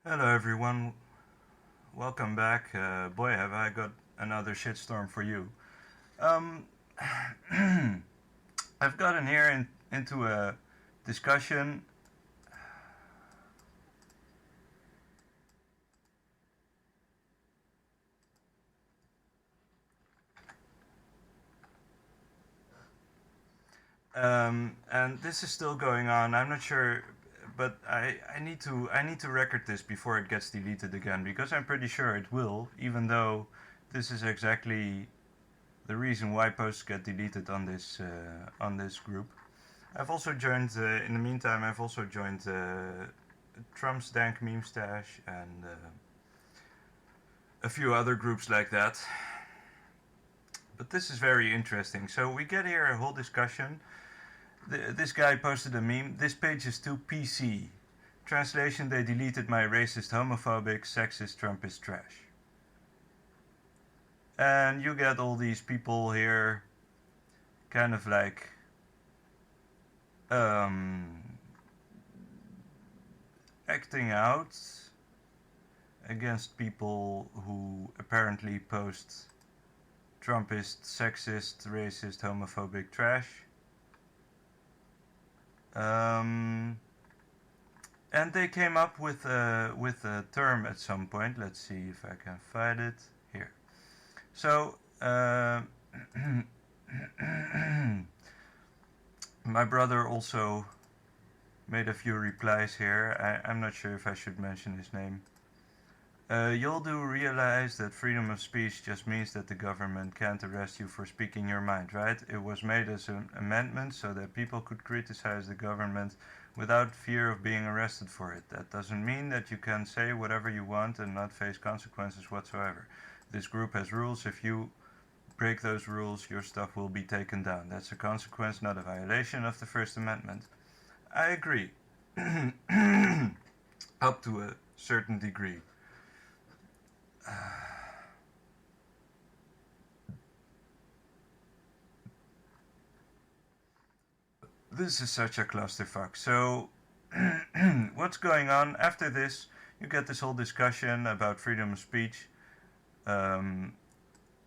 Hello everyone, welcome back. Boy, have I got another shitstorm for you. Um, I've gotten here into a discussion. And this is still going on. I'm not sure, but I need to record this before it gets deleted again because I'm pretty sure it will, even though this is exactly the reason why posts get deleted on this group. I've also joined. In the meantime, I've also joined Trump's Dank Meme Stash and a few other groups like that. But this is very interesting. So we get here a whole discussion. This guy posted a meme. This page is too PC. Translation: They deleted my racist, homophobic, sexist, Trumpist trash. And you get all these people here, kind of like um, acting out against people who apparently post Trumpist, sexist, racist, homophobic trash. And they came up with a term at some point. Let's see if I can find it here. So my brother also made a few replies here. I'm not sure if I should mention his name. You'll do realize that freedom of speech just means that the government can't arrest you for speaking your mind, right? It was made as an amendment so that people could criticize the government without fear of being arrested for it. That doesn't mean that you can say whatever you want and not face consequences whatsoever. This group has rules. If you break those rules, your stuff will be taken down. That's a consequence, not a violation of the First Amendment. I agree. Up to a certain degree. This is such a clusterfuck. So, what's going on after this? You get this whole discussion about freedom of speech. Um,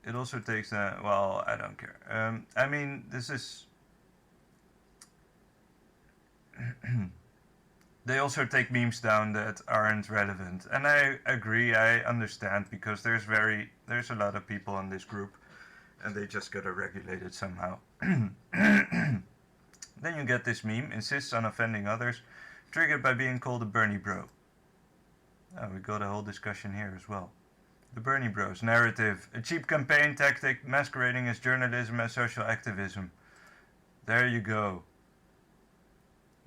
it also takes a well, I don't care. I mean, this is. They also take memes down that aren't relevant, and I agree. I understand because there's a lot of people in this group, and they just gotta regulate it somehow. Then you get this meme, insists on offending others, triggered by being called a Bernie bro. Oh, we got a whole discussion here as well. The Bernie Bros narrative, a cheap campaign tactic masquerading as journalism and social activism. There you go.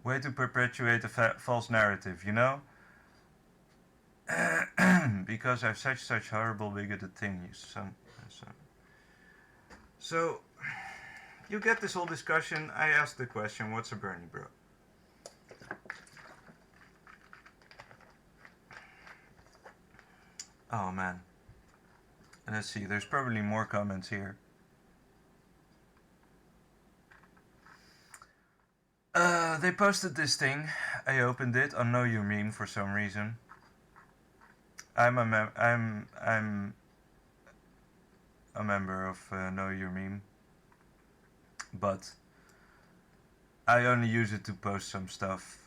Way to perpetuate a false narrative, you know? Because I've such horrible bigoted things. So, you get this whole discussion. I asked the question, what's a Bernie bro? Oh man. Let's see, there's probably more comments here. They posted this thing. I opened it on Know You Meme for some reason. I'm a member of Know Your Meme, but I only use it to post some stuff,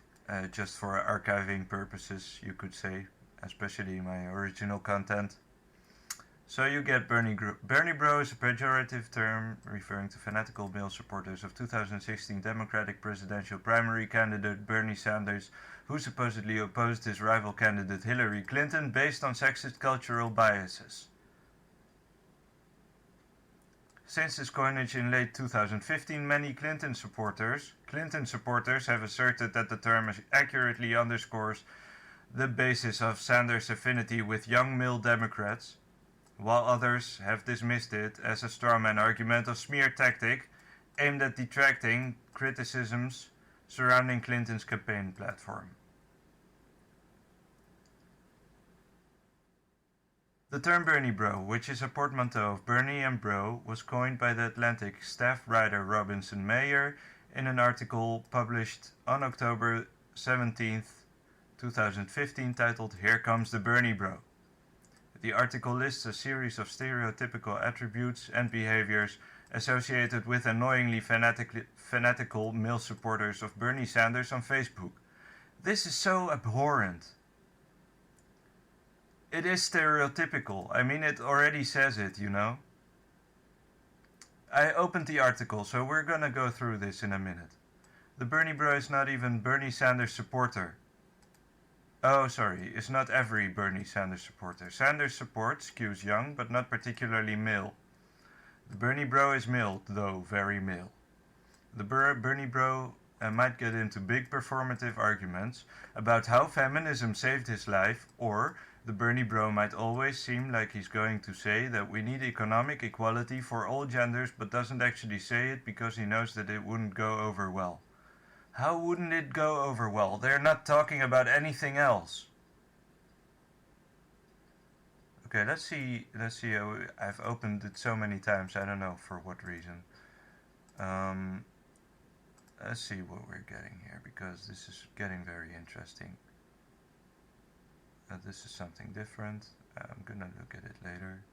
just for archiving purposes, you could say, especially my original content. So you get Bernie Bro is a pejorative term referring to fanatical male supporters of 2016 Democratic presidential primary candidate Bernie Sanders, who supposedly opposed his rival candidate Hillary Clinton based on sexist cultural biases. Since its coinage in late 2015, many Clinton supporters have asserted that the term accurately underscores the basis of Sanders' affinity with young male Democrats, while others have dismissed it as a strawman argument of smear tactic aimed at detracting criticisms surrounding Clinton's campaign platform. The term Bernie Bro, which is a portmanteau of Bernie and Bro, was coined by the Atlantic staff writer Robinson Mayer in an article published on October 17th, 2015, titled Here Comes the Bernie Bro. The article lists a series of stereotypical attributes and behaviors associated with annoyingly fanatical male supporters of Bernie Sanders on Facebook. This is so abhorrent. It is stereotypical. I mean, it already says it, you know. I opened the article, so we're gonna go through this in a minute. The Bernie Bro is not even Bernie Sanders supporter. Oh, sorry, is not every Bernie Sanders supporter. Sanders support skews young, but not particularly male. The Bernie Bro is male, though very male. The Bernie Bro might get into big performative arguments about how feminism saved his life, or the Bernie Bro might always seem like he's going to say that we need economic equality for all genders, but doesn't actually say it because he knows that it wouldn't go over well. How wouldn't it go over well? They're not talking about anything else. Okay, let's see. I've opened it so many times, I don't know for what reason. Let's see what we're getting here, because this is getting very interesting. This is something different. I'm gonna look at it later.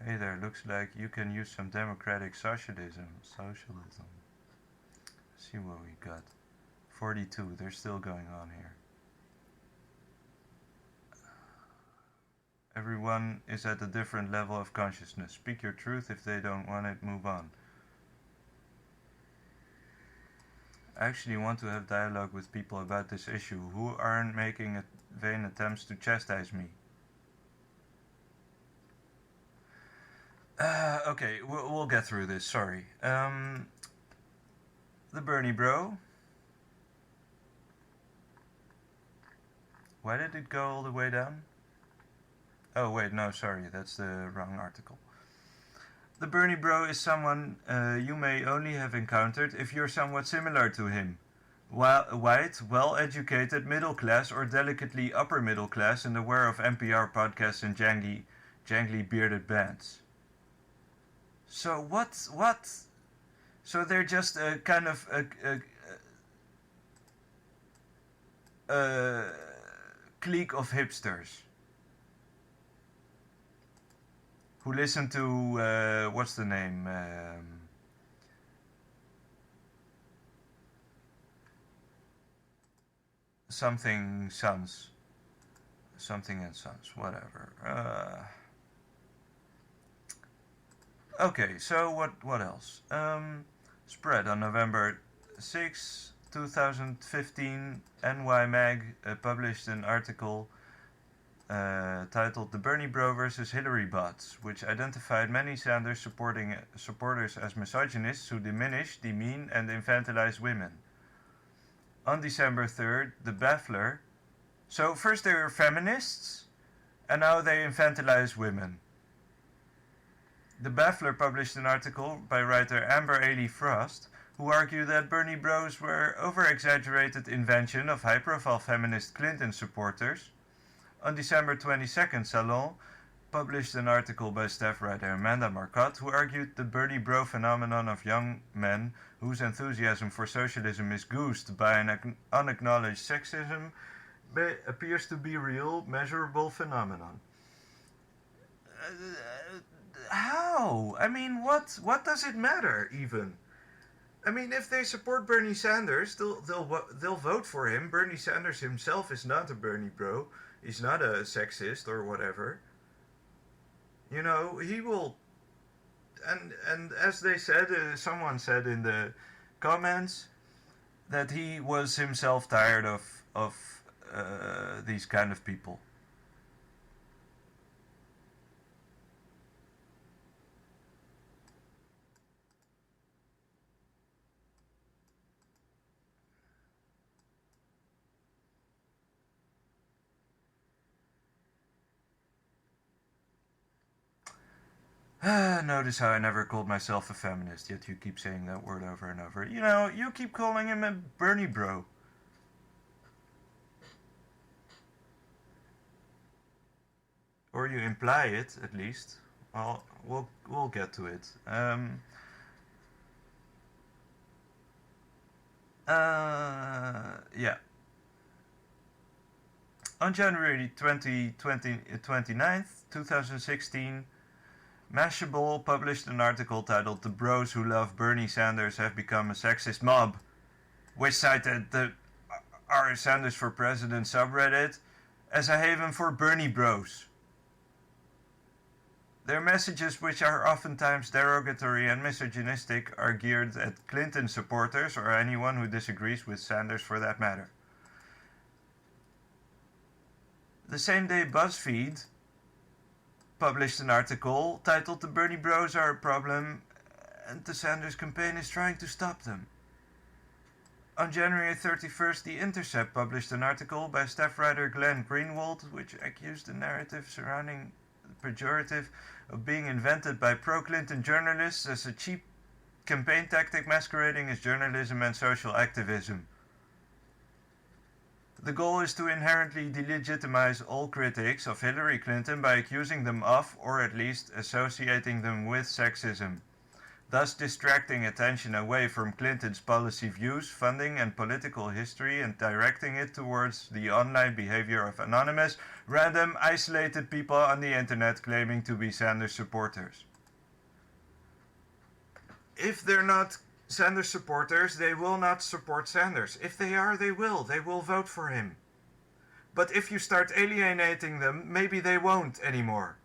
Hey there, looks like you can use some democratic socialism. Let's see what we got. 42, they're still going on here. Everyone is at a different level of consciousness. Speak your truth. If they don't want it, move on. I actually want to have dialogue with people about this issue who aren't making vain attempts to chastise me. Okay, we'll get through this, sorry. The Bernie Bro. Why did it go all the way down? Oh wait, no, sorry, that's the wrong article. The Bernie Bro is someone you may only have encountered if you're somewhat similar to him. White, well-educated, middle-class or delicately upper-middle class and aware of NPR podcasts and jangly bearded bands. So what? So they're just a kind of a clique of hipsters who listen to what's the name? Something Sons, something and Sons, whatever. Okay, so what else? Spread on November 6, 2015, NY Mag published an article titled "The Bernie Bro versus Hillary Bots," which identified many Sanders supporters as misogynists who diminish, demean, and infantilize women. On December 3rd, the Baffler. So first they were feminists, and now they infantilize women. The Baffler published an article by writer Amber Ailey Frost, who argued that Bernie Bros were over-exaggerated invention of high-profile feminist Clinton supporters. On December 22nd, Salon published an article by staff writer Amanda Marcotte, who argued the Bernie Bro phenomenon of young men whose enthusiasm for socialism is goosed by an unacknowledged sexism appears to be real, measurable phenomenon. How? I mean, what does it matter, even? I mean, if they support Bernie Sanders, they'll vote for him. Bernie Sanders himself is not a Bernie Bro. He's not a sexist or whatever. You know, he will... And as they said, someone said in the comments that he was himself tired of these kind of people. Notice how I never called myself a feminist, yet you keep saying that word over and over. You know, you keep calling him a Bernie Bro. Or you imply it, at least. Well, we'll get to it. Yeah. On January 29th, 2016, Mashable published an article titled "The Bros Who Love Bernie Sanders Have Become a Sexist Mob," which cited the R. Sanders for President subreddit as a haven for Bernie Bros. Their messages, which are oftentimes derogatory and misogynistic, are geared at Clinton supporters or anyone who disagrees with Sanders for that matter. The same day, BuzzFeed published an article titled "The Bernie Bros Are a Problem and the Sanders campaign is trying to stop them." On January 31st, The Intercept published an article by staff writer Glenn Greenwald, which accused the narrative surrounding the pejorative of being invented by pro-Clinton journalists as a cheap campaign tactic masquerading as journalism and social activism. The goal is to inherently delegitimize all critics of Hillary Clinton by accusing them of, or at least associating them with, sexism, thus distracting attention away from Clinton's policy views, funding, and political history and directing it towards the online behavior of anonymous, random, isolated people on the internet claiming to be Sanders supporters. If they're not Sanders supporters, they will not support Sanders. If they are, they will. They will vote for him. But if you start alienating them, maybe they won't anymore.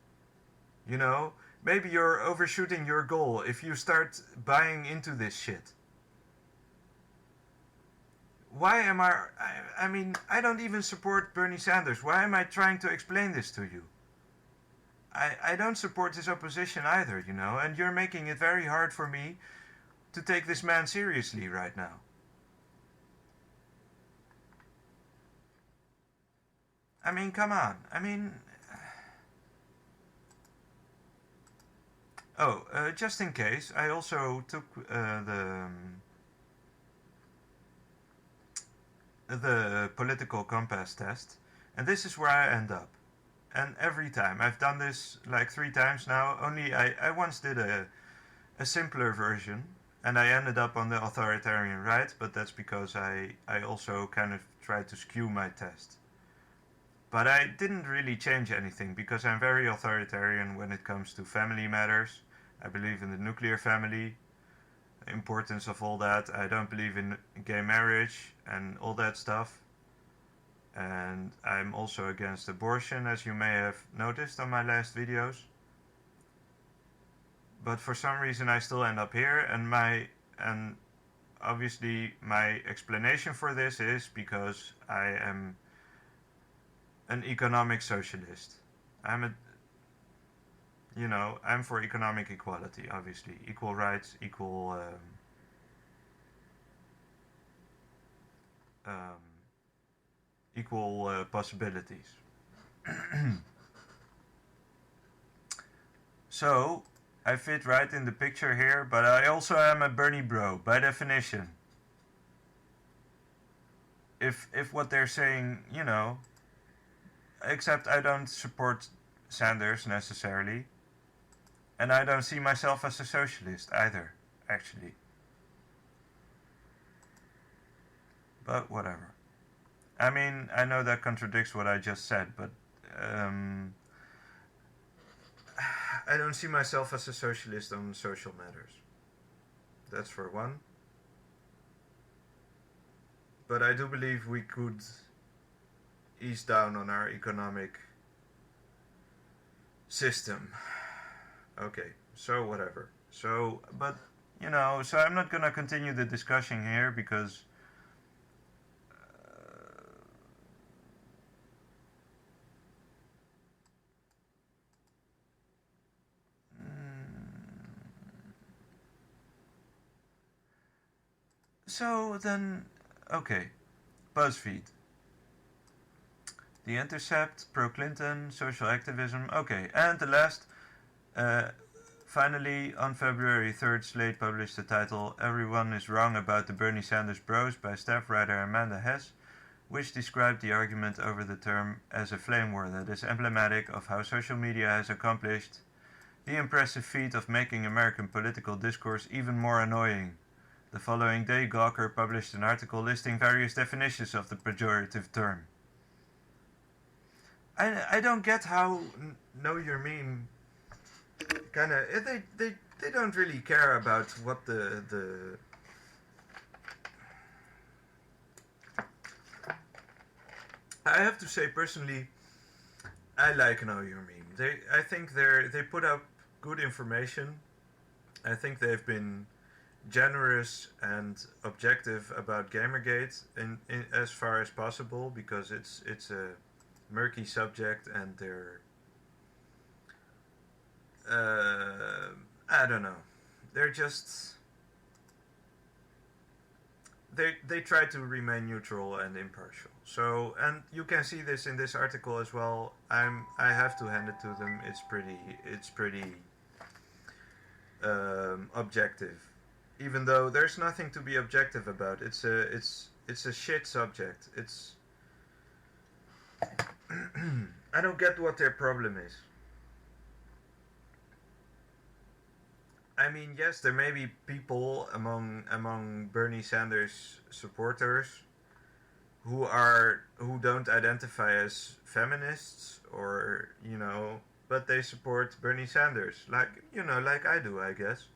You know? Maybe you're overshooting your goal if you start buying into this shit. Why am I mean, I don't even support Bernie Sanders. Why am I trying to explain this to you? I don't support his opposition either, you know, and you're making it very hard for me to take this man seriously right now. I mean, come on. I mean... just in case, I also took the political compass test, and this is where I end up. And every time, I've done this like 3 times now, only I once did a simpler version, and I ended up on the authoritarian right, but that's because I also kind of tried to skew my test. But I didn't really change anything, because I'm very authoritarian when it comes to family matters. I believe in the nuclear family, the importance of all that. I don't believe in gay marriage and all that stuff. And I'm also against abortion, as you may have noticed on my last videos. But for some reason I still end up here, and obviously my explanation for this is because I am an economic socialist. I'm for economic equality, obviously. Equal rights, equal possibilities. So, I fit right in the picture here, but I also am a Bernie bro, by definition. If what they're saying, you know, except I don't support Sanders necessarily, and I don't see myself as a socialist either, actually. But whatever. I mean, I know that contradicts what I just said, but I don't see myself as a socialist on social matters. That's for one. But I do believe we could ease down on our economic system. Okay, so whatever. So, but, you know, so I'm not gonna continue the discussion here because so then, okay, BuzzFeed. The Intercept, pro-Clinton, social activism, okay, and the last, finally, on February 3rd, Slate published the title "Everyone is Wrong About the Bernie Sanders Bros" by staff writer Amanda Hess, which described the argument over the term as a flame war that is emblematic of how social media has accomplished the impressive feat of making American political discourse even more annoying. The following day, Gawker published an article listing various definitions of the pejorative term. I don't get how Know Your Meme kind of they don't really care about what the I have to say personally, I like Know Your Meme. I think they put up good information. I think they've been generous and objective about Gamergate in as far as possible, because it's a murky subject, and they're I don't know, they're just they try to remain neutral and impartial. So, and you can see this in this article as well. I have to hand it to them. It's pretty objective, even though there's nothing to be objective about. It's a shit subject. It's I don't get what their problem is. I mean, yes, there may be people among Bernie Sanders supporters who don't identify as feminists, or but they support Bernie Sanders, like I do, I guess.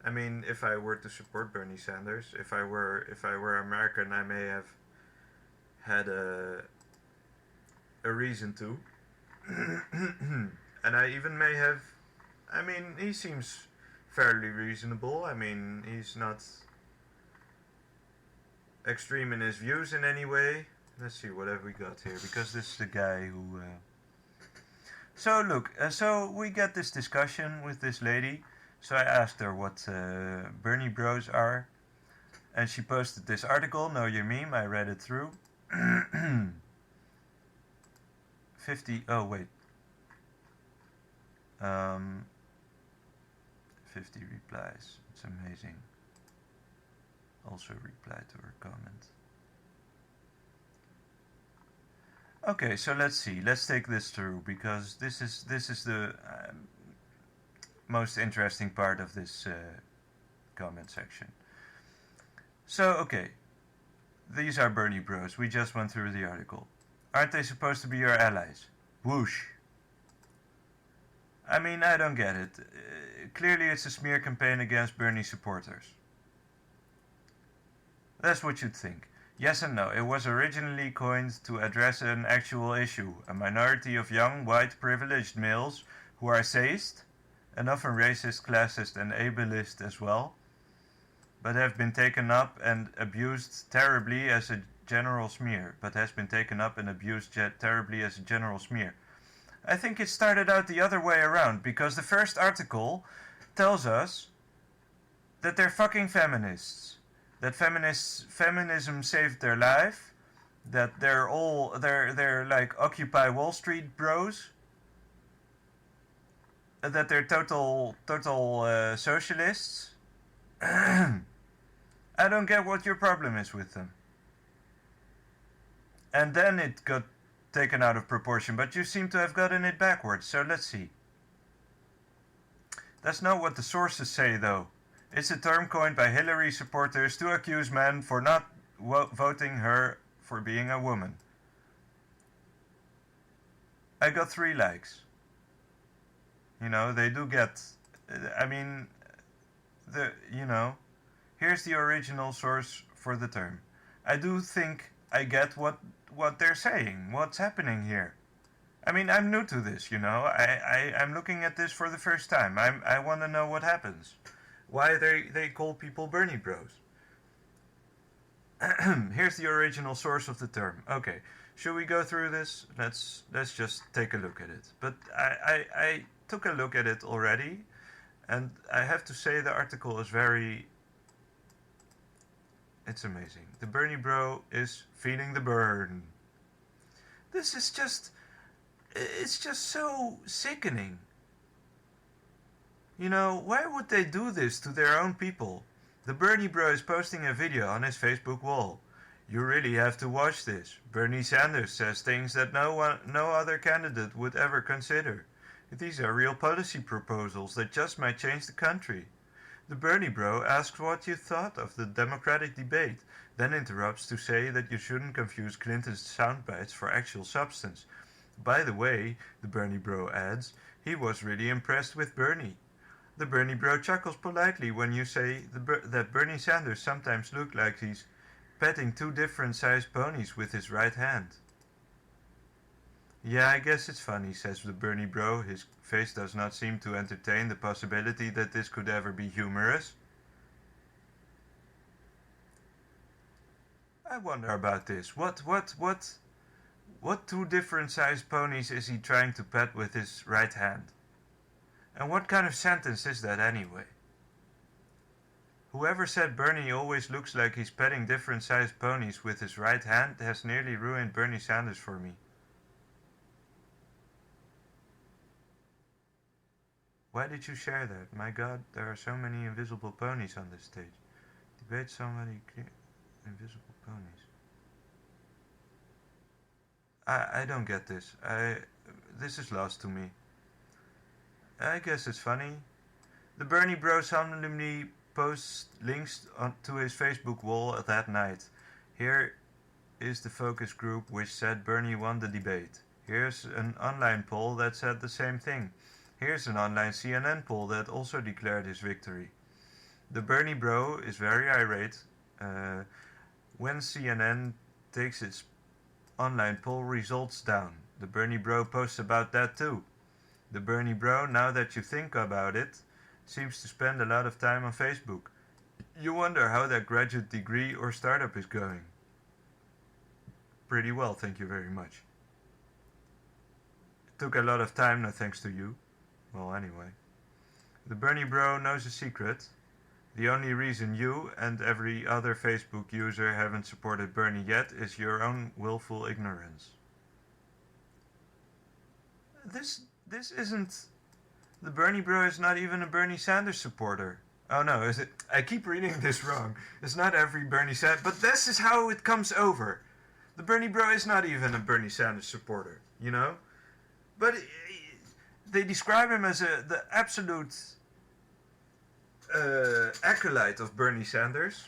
I mean, if I were to support Bernie Sanders, if I were American, I may have had a reason to, and I even may have. I mean, he seems fairly reasonable. I mean, he's not extreme in his views in any way. Let's see, what have we got here? Because this is the guy who... So look, so we got this discussion with this lady. So I asked her what BernieBros are. And she posted this article, Know Your Meme. I read it through. 50... Oh, wait. 50 replies. It's amazing. Also replied to her comment. Okay, so let's see. Let's take this through, because this is the most interesting part of this comment section. So, okay. These are BernieBros. We just went through the article. Aren't they supposed to be your allies? Whoosh. I mean, I don't get it. Clearly it's a smear campaign against Bernie supporters. That's what you'd think. Yes and no. It was originally coined to address an actual issue. A minority of young, white, privileged males who are sayist, and often racist, classist and ableist as well, but have been taken up and abused terribly as a general smear. I think it started out the other way around, because the first article tells us that they're fucking feminists. That feminism saved their life. That they're like Occupy Wall Street bros. That they're total socialists. I don't get what your problem is with them. And then it got taken out of proportion, but you seem to have gotten it backwards, so let's see. That's not what the sources say, though. It's a term coined by Hillary supporters to accuse men for not voting her for being a woman. I got 3 likes. They do get... I mean, here's the original source for the term. I do think I get what they're saying, what's happening here. I mean, I'm new to this, I'm looking at this for the first time. I want to know what happens. Why they call people BernieBros. Here's the original source of the term. Okay, should we go through this? Let's just take a look at it. But I took a look at it already, and I have to say the article is it's amazing. The BernieBro is feeling the burn. This is it's just so sickening. Why would they do this to their own people? The BernieBro is posting a video on his Facebook wall. You really have to watch this. Bernie Sanders says things that no other candidate would ever consider. These are real policy proposals that just might change the country. The BernieBro asks what you thought of the Democratic debate, then interrupts to say that you shouldn't confuse Clinton's soundbites for actual substance. By the way, the Bernie Bro adds, he was really impressed with Bernie. The Bernie Bro chuckles politely when you say that Bernie Sanders sometimes looks like he's petting two different sized ponies with his right hand. Yeah, I guess it's funny, says the Bernie Bro. His face does not seem to entertain the possibility that this could ever be humorous. I wonder about this. What two different sized ponies is he trying to pet with his right hand? And what kind of sentence is that anyway? Whoever said Bernie always looks like he's petting different sized ponies with his right hand has nearly ruined Bernie Sanders for me. Why did you share that? My god, there are so many invisible ponies on this stage. Debate somebody invisible ponies. I don't get this. This is lost to me. I guess it's funny. The Bernie Bros randomly posts links to his Facebook wall that night. Here is the focus group which said Bernie won the debate. Here's an online poll that said the same thing. Here's an online CNN poll that also declared his victory. The Bernie Bro is very irate when CNN takes its online poll results down. The Bernie Bro posts about that too. The Bernie Bro, now that you think about it, seems to spend a lot of time on Facebook. You wonder how that graduate degree or startup is going. Pretty well, thank you very much. It took a lot of time, no thanks to you. Well, anyway. The Bernie Bro knows a secret. The only reason you and every other Facebook user haven't supported Bernie yet is your own willful ignorance. This isn't... The Bernie Bro is not even a Bernie Sanders supporter. Oh no, is it? I keep reading this wrong. It's not every Bernie Sanders... But this is how it comes over. The Bernie Bro is not even a Bernie Sanders supporter, you know? But they describe him as the absolute acolyte of Bernie Sanders.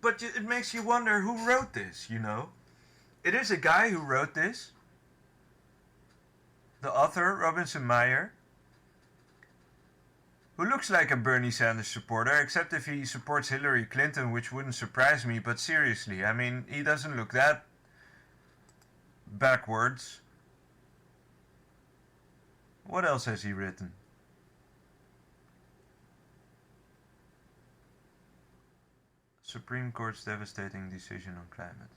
But it makes you wonder who wrote this, you know? It is a guy who wrote this. The author, Robinson Meyer, who looks like a Bernie Sanders supporter, except if he supports Hillary Clinton, which wouldn't surprise me, but seriously, I mean, he doesn't look that backwards. What else has he written? Supreme Court's devastating decision on climate.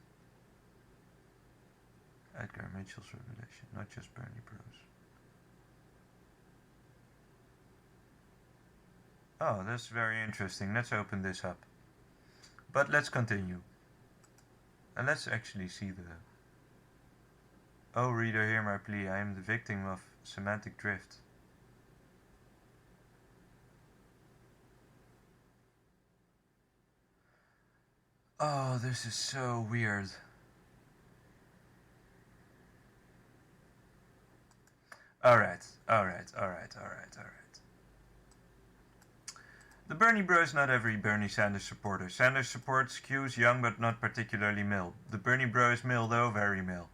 Edgar Mitchell's revelation, not just Bernie Bros. Oh, that's very interesting. Let's open this up. But let's continue. And let's actually see the... Oh, reader, hear my plea. I am the victim of semantic drift. Oh, this is so weird. Alright. The Bernie Bro is not every Bernie Sanders supporter. Sanders supports skews young but not particularly male. The Bernie Bro is male though, very male.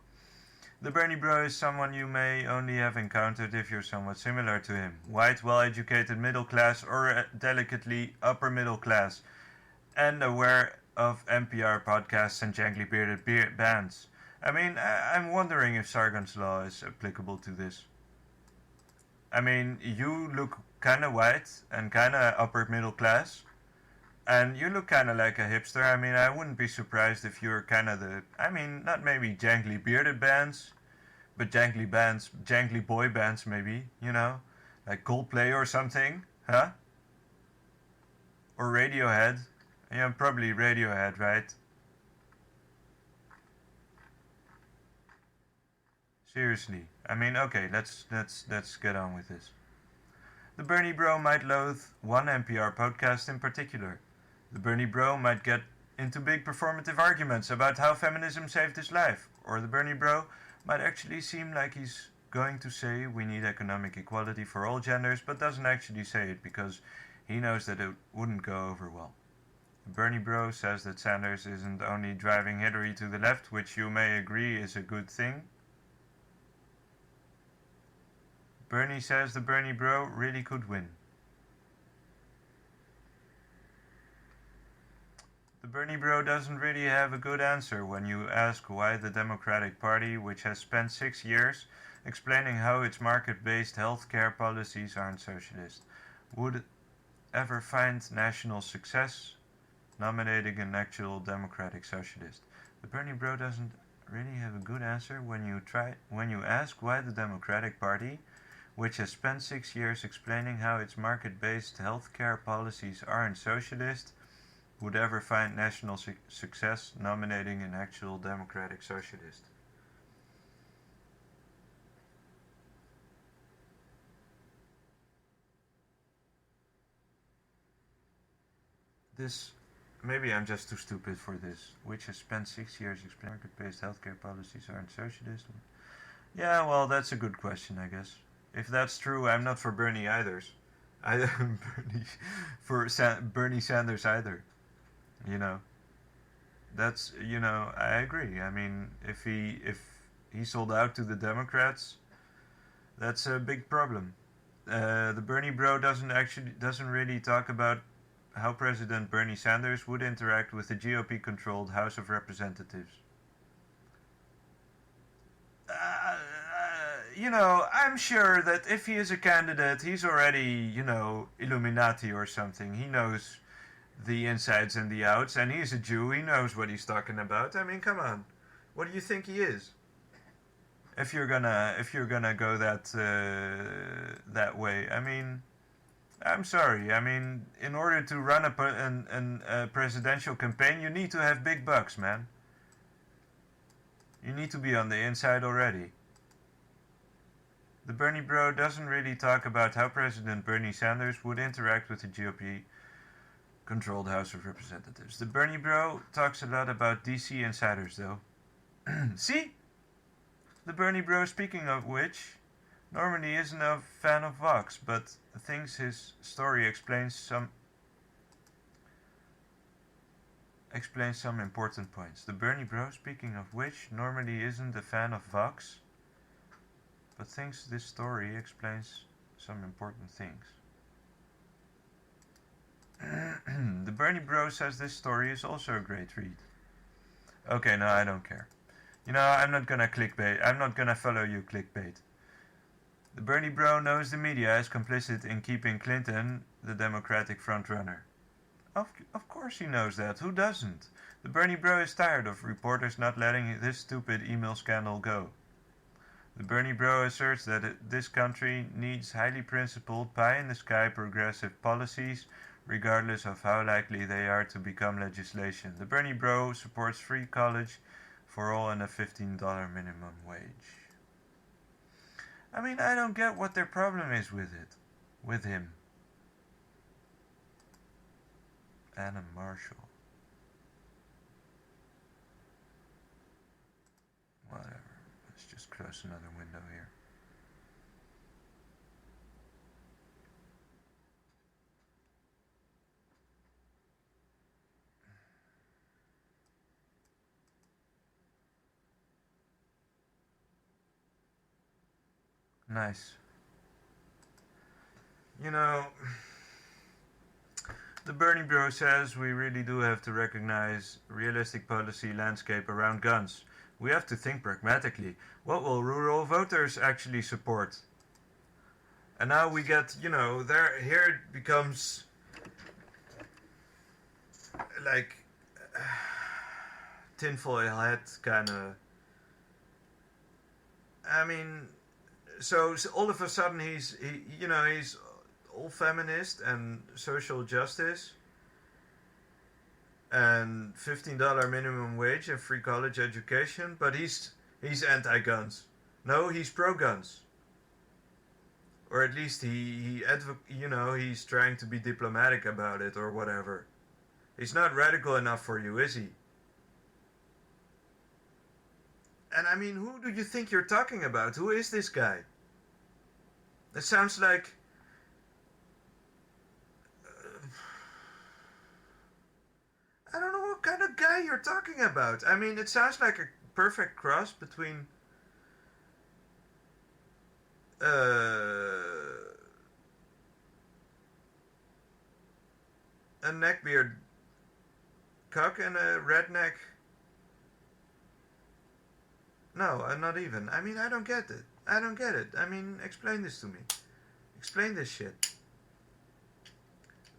The Bernie Bro is someone you may only have encountered if you're somewhat similar to him. White, well-educated middle class or delicately upper middle class. And aware of NPR podcasts and jangly bearded bands. I mean, I'm wondering if Sargon's law is applicable to this. I mean, you look kind of white and kind of upper middle class. And you look kind of like a hipster. I mean, I wouldn't be surprised if you're kind of the... I mean, not maybe jangly bearded bands, but jangly boy bands maybe, you know? Like Coldplay or something, huh? Or Radiohead. Yeah, probably Radiohead, right? Seriously. I mean, okay, let's get on with this. The Bernie Bro might loathe one NPR podcast in particular. The Bernie Bro might get into big performative arguments about how feminism saved his life. Or the Bernie Bro might actually seem like he's going to say we need economic equality for all genders, but doesn't actually say it because he knows that it wouldn't go over well. Bernie Bro says that Sanders isn't only driving Hillary to the left, which you may agree is a good thing. Bernie says the Bernie Bro really could win. The Bernie Bro doesn't really have a good answer when you ask why the Democratic Party, which has spent 6 years explaining how its market-based healthcare policies aren't socialist, would ever find national success nominating an actual democratic socialist. The Bernie Bro doesn't really have a good answer when you ask why the Democratic Party, which has spent 6 years explaining how its market-based healthcare policies aren't socialist, would ever find national success nominating an actual democratic socialist. This, maybe I'm just too stupid for this, which has spent 6 years explaining market-based healthcare policies aren't socialist. Yeah, well, that's a good question, I guess. If that's true, I'm not for Bernie either. Bernie Sanders either. You know, that's I agree. I mean, if he sold out to the Democrats, that's a big problem. The Bernie Bro doesn't really talk about how President Bernie Sanders would interact with the GOP-controlled House of Representatives. I'm sure that if he is a candidate, he's already, Illuminati or something. He knows the insides and the outs, and he's a Jew. He knows what he's talking about. I mean, come on, what do you think he is? If you're gonna go that way, I mean, I'm sorry. I mean, in order to run a presidential campaign, you need to have big bucks, man. You need to be on the inside already. The Bernie Bro doesn't really talk about how President Bernie Sanders would interact with the GOP-controlled House of Representatives. The Bernie Bro talks a lot about DC insiders, though. See? The Bernie Bro, speaking of which, normally isn't a fan of Vox, but thinks his story explains some important points. The Bernie Bro, speaking of which, normally isn't a fan of Vox, but thinks this story explains some important things. The Bernie Bro says this story is also a great read. Okay, no, I don't care. I'm not gonna clickbait. I'm not gonna follow you, clickbait. The Bernie Bro knows the media is complicit in keeping Clinton the Democratic frontrunner. Of course he knows that. Who doesn't? The Bernie Bro is tired of reporters not letting this stupid email scandal go. The Bernie Bro asserts that this country needs highly principled, pie-in-the-sky progressive policies, regardless of how likely they are to become legislation. The Bernie Bro supports free college for all and a $15 minimum wage. I mean, I don't get what their problem is with him. Anna Marshall. Whatever. Let's just close another window here. Nice. The Bernie Bro says we really do have to recognize realistic policy landscape around guns. We have to think pragmatically. What will rural voters actually support? And now we get, here it becomes like tinfoil hat kind of. I mean, so all of a sudden he's all feminist and social justice and $15 minimum wage and free college education, but he's anti-guns. No, he's pro-guns. Or at least he's trying to be diplomatic about it or whatever. He's not radical enough for you, is he? And I mean, who do you think you're talking about? Who is this guy? It sounds like guy you're talking about. I mean, it sounds like a perfect cross between a neckbeard cuck and a redneck. No, not even. I mean, I don't get it. I don't get it. I mean, explain this to me. Explain this shit.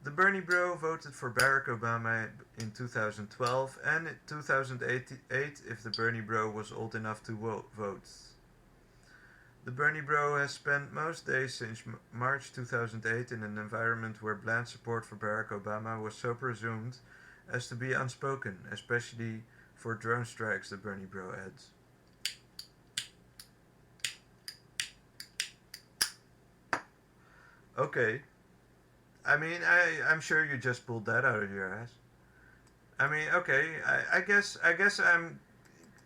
The Bernie Bro voted for Barack Obama in 2012 and in 2008 if the Bernie Bro was old enough to vote. The Bernie Bro has spent most days since March 2008 in an environment where bland support for Barack Obama was so presumed as to be unspoken, especially for drone strikes, the Bernie Bro adds. Okay. I mean, I'm sure you just pulled that out of your ass. I mean, okay, I guess I'm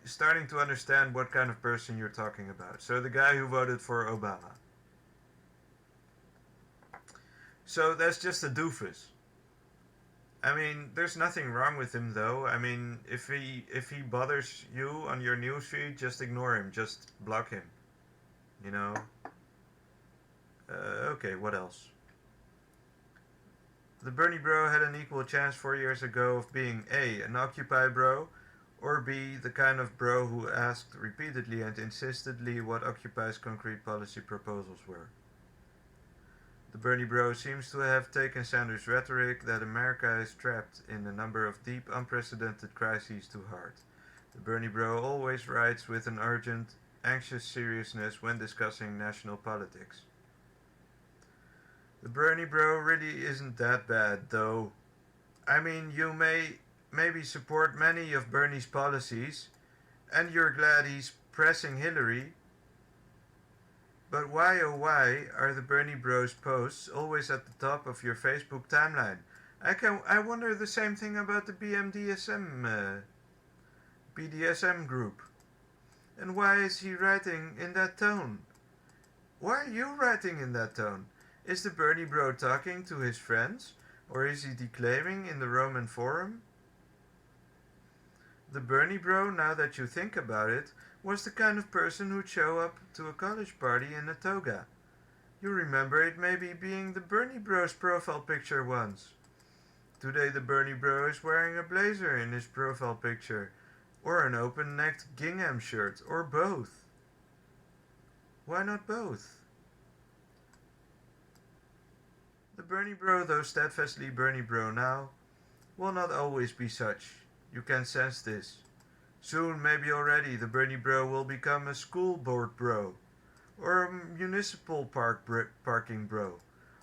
starting to understand what kind of person you're talking about. So the guy who voted for Obama. So that's just a doofus. I mean, there's nothing wrong with him though. I mean, if he bothers you on your newsfeed, just ignore him. Just block him. You know? Okay, what else? The Bernie Bro had an equal chance 4 years ago of being A, an Occupy bro, or B, the kind of bro who asked repeatedly and insistently what Occupy's concrete policy proposals were. The Bernie Bro seems to have taken Sanders' rhetoric that America is trapped in a number of deep, unprecedented crises to heart. The Bernie Bro always writes with an urgent, anxious seriousness when discussing national politics. The Bernie Bro really isn't that bad, though. I mean, you may maybe support many of Bernie's policies, and you're glad he's pressing Hillary, but why oh why are the Bernie Bros posts always at the top of your Facebook timeline? I wonder the same thing about the BDSM group. And why is he writing in that tone? Why are you writing in that tone? Is the Bernie Bro talking to his friends, or is he declaiming in the Roman Forum? The Bernie Bro, now that you think about it, was the kind of person who'd show up to a college party in a toga. You remember it maybe being the Bernie Bro's profile picture once. Today the Bernie Bro is wearing a blazer in his profile picture, or an open-necked gingham shirt, or both. Why not both? The Bernie Bro, though steadfastly Bernie Bro now, will not always be such. You can sense this. Soon, maybe already, the Bernie Bro will become a school board bro, or a municipal parking bro,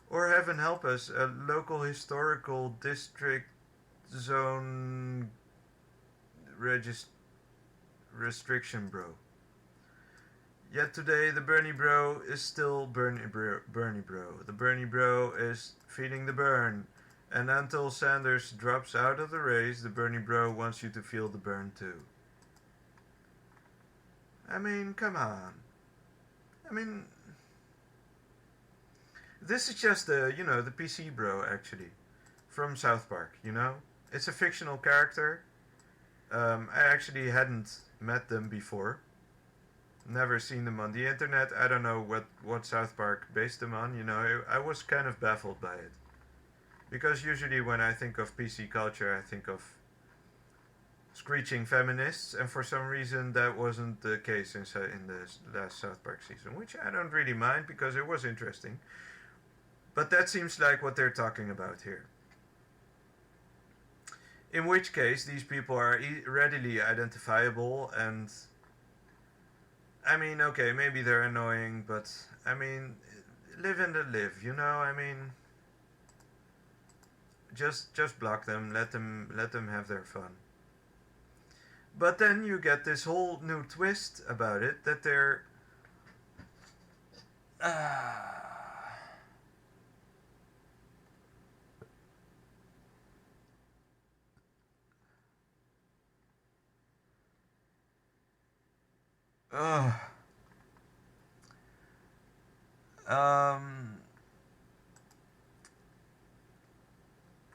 or heaven help us, a local historical district zone restriction bro. Yet today the Bernie Bro is still Bernie Bro. The Bernie Bro is feeling the burn. And until Sanders drops out of the race, the Bernie Bro wants you to feel the burn too. I mean, come on. I mean, this is just the PC Bro, actually. From South Park, you know? It's a fictional character. I actually hadn't met them before. Never seen them on the internet. I don't know what South Park based them on, you know. I was kind of baffled by it. Because usually when I think of PC culture, I think of screeching feminists, and for some reason that wasn't the case in the last South Park season, which I don't really mind because it was interesting. But that seems like what they're talking about here. In which case, these people are readily identifiable, and I mean, okay, maybe they're annoying, but I mean, live and let live, you know? I mean, just block them, let them have their fun. But then you get this whole new twist about it that they're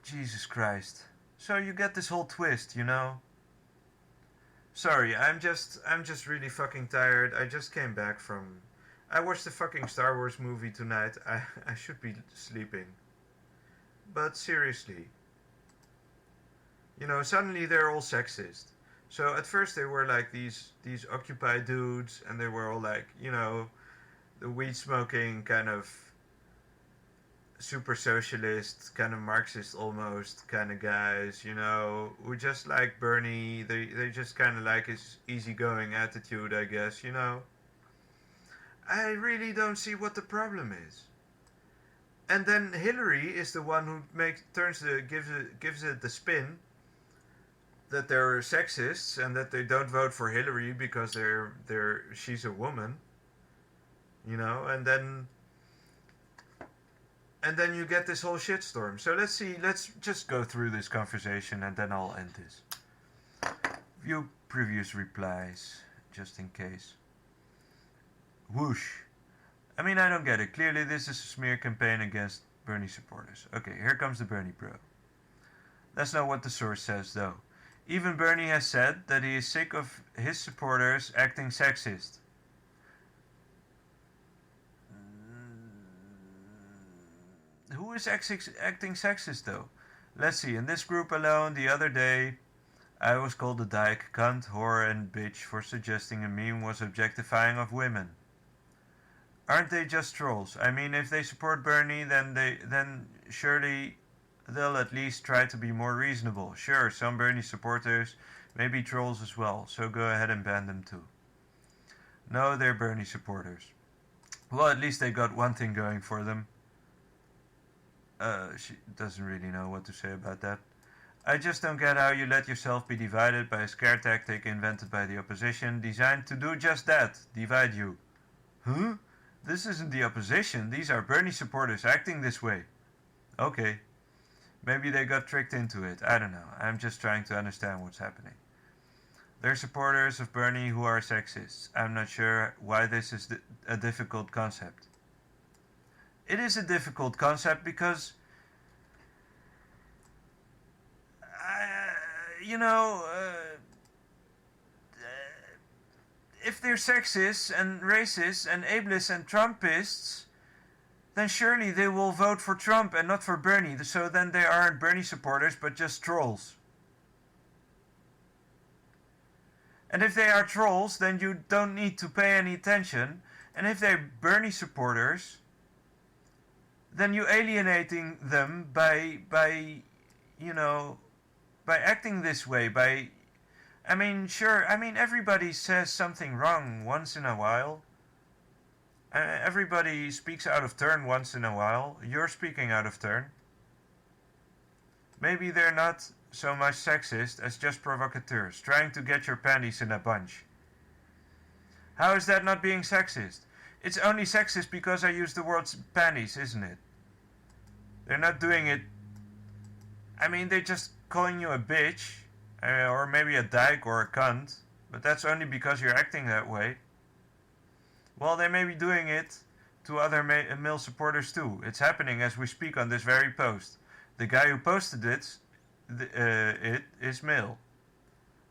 Jesus Christ. So you get this whole twist, you know? Sorry, I'm just really fucking tired. I just came back from. I watched the fucking Star Wars movie tonight. I should be sleeping. But seriously, suddenly they're all sexist. So at first they were like these Occupy dudes, and they were all like, the weed smoking kind of super socialist, kind of Marxist almost kind of guys, who just like Bernie. They just kind of like his easygoing attitude, I guess. I really don't see what the problem is. And then Hillary is the one who gives it the spin that they're sexists and that they don't vote for Hillary because she's a woman, and then you get this whole shitstorm. So let's just go through this conversation and then I'll end this. View previous replies, just in case. Whoosh. I mean, I don't get it. Clearly this is a smear campaign against Bernie supporters. Okay, here comes the Bernie bro. That's not what the source says, though. Even Bernie has said that he is sick of his supporters acting sexist. Who is acting sexist, though? Let's see. In this group alone, the other day, I was called a dyke, cunt, whore, and bitch for suggesting a meme was objectifying of women. Aren't they just trolls? I mean, if they support Bernie, then surely they'll at least try to be more reasonable. Sure, some Bernie supporters may be trolls as well, so go ahead and ban them too. No, they're Bernie supporters. Well, at least they got one thing going for them. She doesn't really know what to say about that. I just don't get how you let yourself be divided by a scare tactic invented by the opposition, designed to do just that, divide you. Huh? This isn't the opposition, these are Bernie supporters acting this way. Okay. Maybe they got tricked into it, I don't know. I'm just trying to understand what's happening. They're supporters of Bernie who are sexists. I'm not sure why this is a difficult concept. It is a difficult concept because, if they're sexists and racists and ableists and Trumpists, then surely they will vote for Trump and not for Bernie. So then they aren't Bernie supporters but just trolls. And if they are trolls, then you don't need to pay any attention. And if they're Bernie supporters, then you're alienating them by acting this way. Everybody says something wrong once in a while. Everybody speaks out of turn once in a while. You're speaking out of turn. Maybe they're not so much sexist as just provocateurs, trying to get your panties in a bunch. How is that not being sexist? It's only sexist because I use the word panties, isn't it? They're not doing it... they're just calling you a bitch, or maybe a dyke or a cunt, but that's only because you're acting that way. Well, they may be doing it to other male supporters too. It's happening as we speak on this very post. The guy who posted it is male.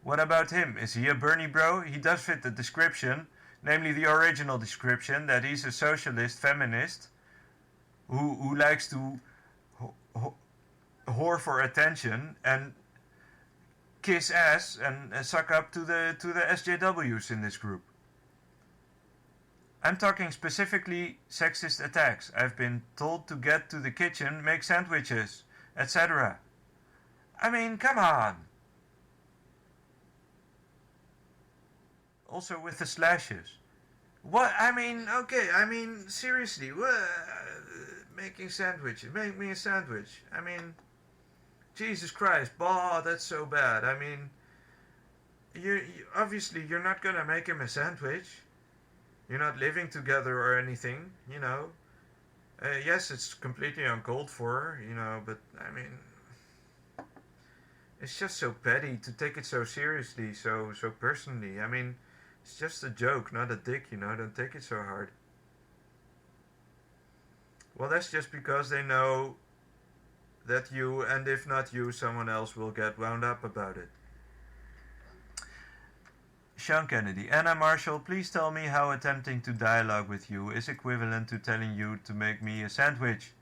What about him? Is he a Bernie bro? He does fit the description, namely the original description, that he's a socialist feminist who likes to whore for attention and kiss ass and suck up to the SJWs in this group. I'm talking specifically sexist attacks. I've been told to get to the kitchen, make sandwiches, etc. Come on. Also with the slashes. What? Okay, seriously, what? Making sandwiches. Make me a sandwich. Jesus Christ, that's so bad. You obviously you're not gonna make him a sandwich. You're not living together or anything, yes, it's completely uncalled for, but it's just so petty to take it so seriously, so personally. It's just a joke, not a dick, don't take it so hard. Well, that's just because they know that you, and if not you, someone else will get wound up about it. Sean Kennedy. Anna Marshall, please tell me how attempting to dialogue with you is equivalent to telling you to make me a sandwich.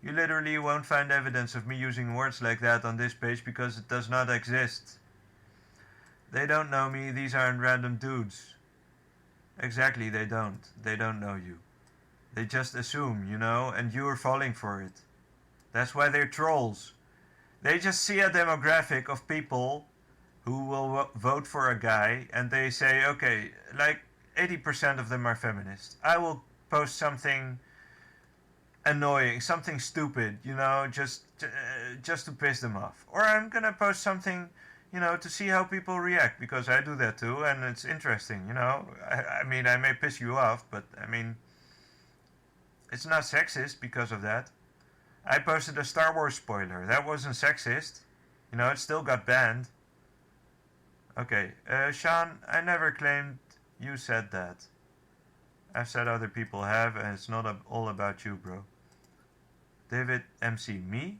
You literally won't find evidence of me using words like that on this page because it does not exist. They don't know me, these aren't random dudes. Exactly, they don't. They don't know you. They just assume, you know, and you're falling for it. That's why they're trolls. They just see a demographic of people who will vote for a guy and they say, okay, like 80% of them are feminists. I will post something annoying, something stupid, you know, just to piss them off. Or I'm gonna post something, you know, to see how people react, because I do that too, and it's interesting, you know. I mean, I may piss you off, but I mean, it's not sexist because of that. I posted a Star Wars spoiler. That wasn't sexist. You know, it still got banned. Okay, Sean, I never claimed you said that. I've said other people have, and it's not all about you, bro. David MC, me?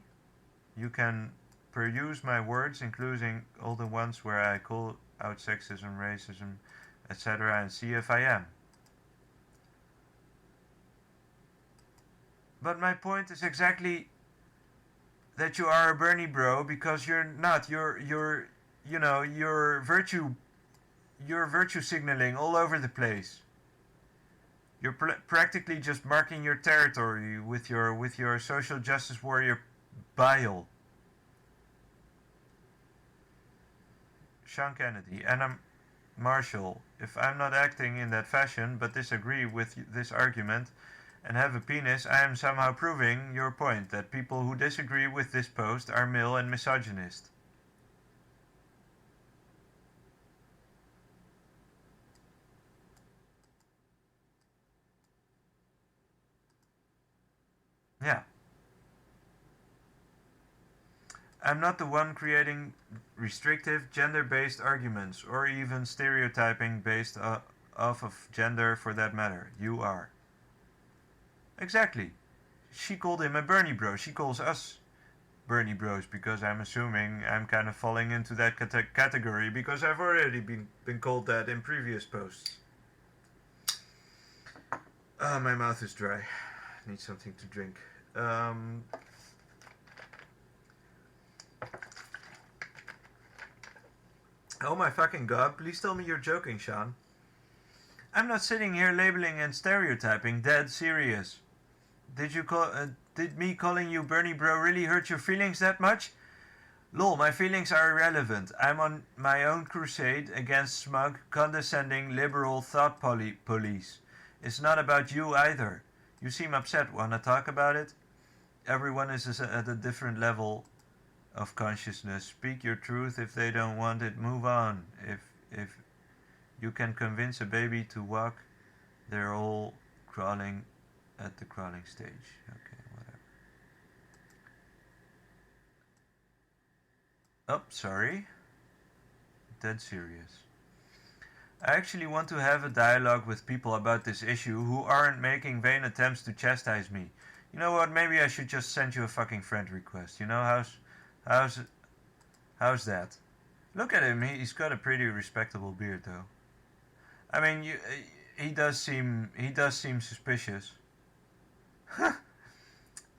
You can peruse my words, including all the ones where I call out sexism, racism, etc., and see if I am. But my point is exactly that you are a Bernie bro, because you're not. You're virtue signaling all over the place. You're practically just marking your territory with your social justice warrior bile. Sean Kennedy, Anna Marshall, if I'm not acting in that fashion but disagree with this argument and have a penis, I am somehow proving your point that people who disagree with this post are male and misogynist. Yeah. I'm not the one creating restrictive, gender-based arguments, or even stereotyping based off of gender for that matter. You are. Exactly. She called him a Bernie bro. She calls us Bernie bros because I'm assuming I'm kind of falling into that category because I've already been called that in previous posts. My mouth is dry. I need something to drink. Oh my fucking god, please tell me you're joking, Sean. I'm not sitting here labeling and stereotyping, dead serious. Did me calling you Bernie bro really hurt your feelings that much? Lol, my feelings are irrelevant. I'm on my own crusade against smug, condescending, liberal thought police. It's not about you either. You seem upset. Wanna talk about it? Everyone is at a different level of consciousness. Speak your truth. If they don't want it, move on. If you can convince a baby to walk, they're all crawling at the crawling stage. Okay, whatever. Oh, sorry. Dead serious. I actually want to have a dialogue with people about this issue who aren't making vain attempts to chastise me. You know what? Maybe I should just send you a fucking friend request. You know, how's that? Look at him. He's got a pretty respectable beard, though. I mean, he does seem suspicious.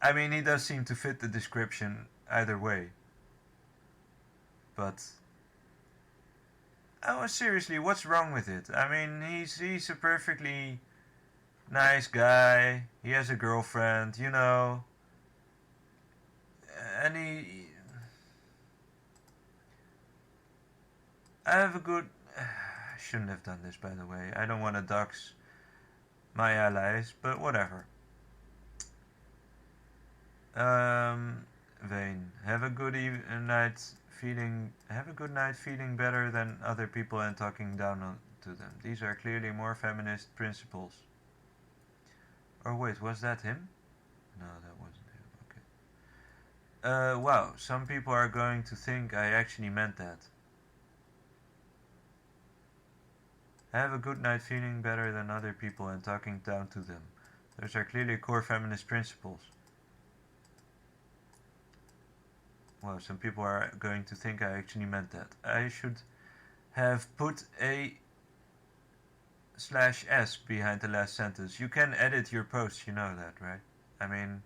I mean, he does seem to fit the description either way. But oh, seriously, what's wrong with it? I mean, he's a perfectly nice guy. He has a girlfriend, you know. And I have a good... I shouldn't have done this, by the way. I don't want to dox my allies, but whatever. Vane. Have a good night feeling better than other people and talking down to them. These are clearly more feminist principles. Or wait, was that him? No, that wasn't him. Okay. Wow, some people are going to think I actually meant that. Have a good night feeling better than other people and talking down to them. Those are clearly core feminist principles. Wow, some people are going to think I actually meant that. I should have put a /s behind the last sentence. You can edit your posts, you know that, right? I mean,